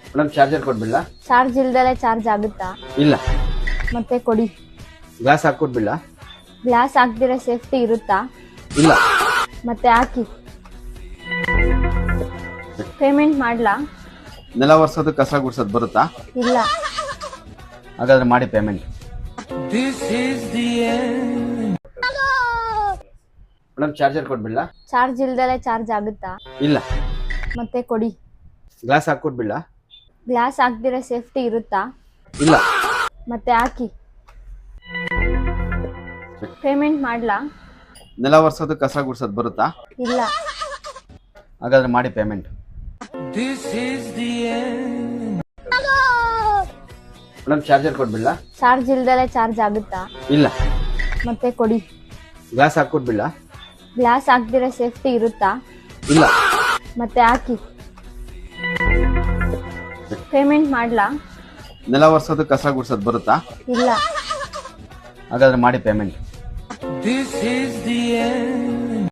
Madam charger ಕೊಡ್ಬಿಡ್ಲಾ? Charge ಇಲ್ದಲೆ charge ಆಗುತ್ತಾ? ಇಲ್ಲ. ಮತ್ತೆ ಕೊಡಿ. ಗ್ಲಾಸ್ ಹಾಕೊಡ್ಬಿಡ್ಲಾ? ಗ್ಲಾಸ್ ಹಾಕ್ದಿರ ಸೇಫ್ಟಿ ಇರುತ್ತಾ? ಇಲ್ಲ. ಮತ್ತೆ ಹಾಕಿ. ಪೇಮೆಂಟ್ ಮಾಡ್ಲಾ? ನೆಲ ಒರೆಸೋದು ಕಸ ಗುಡ್ಸೋದು ಬರುತ್ತಾ? ಇಲ್ಲ. ಹಾಗಾದ್ರೆ ಮಾಡಿ ಪೇಮೆಂಟ್. ಮೇಡಮ್ ಚಾರ್ಜರ್ ಕೊಡ್ಬಿಡ್ಲಾ? ಚಾರ್ಜ್ ಇಲ್ದಲೆ ಚಾರ್ಜ್ ಆಗುತ್ತಾ? ಇಲ್ಲ. ಮತ್ತೆ ಕೊಡಿ. ಗ್ಲಾಸ್ ಹಾಕೊಡ್ಬಿಡ್ಲಾ? ಗ್ಲಾಸ್ ಹಾಕ್ದಿರ ಸೇಫ್ಟಿ ಇರುತ್ತಾ? ಇಲ್ಲ. ಮತ್ತೆ ಹಾಕಿ. ಪೇಮೆಂಟ್ ಮಾಡ್ಲಾ? ನೆಲ ಒರೆಸೋದು ಕಸ ಗುಡ್ಸೋದು ಬರುತ್ತಾ? ಇಲ್ಲ. ಹಾಗಾದ್ರೆ ಮಾಡಿ ಪೇಮೆಂಟ್. ಮೇಡಮ್ ಚಾರ್ಜರ್ ಕೊಡ್ಬಿಡ್ಲಾ? ಚಾರ್ಜ್ ಇಲ್ದಲೆ ಚಾರ್ಜ್ ಆಗುತ್ತಾ? ಇಲ್ಲ. ಮತ್ತೆ ಕೊಡಿ. ಗ್ಲಾಸ್ ಹಾಕೊಡ್ಬಿಡ್ಲಾ? ಗ್ಲಾಸ್ ಹಾಕ್ದಿರ ಸೇಫ್ಟಿ ಇರುತ್ತಾ? ಇಲ್ಲ. ಮತ್ತೆ ಹಾಕಿ. ಪೇಮೆಂಟ್ ಮಾಡ್ಲಾ? ನೆಲ ಒರೆಸೋದು ಕಸ ಗುಡ್ಸೋದು ಬರುತ್ತಾ? ಇಲ್ಲ. ಹಾಗಾದ್ರೆ ಮಾಡಿ ಪೇಮೆಂಟ್.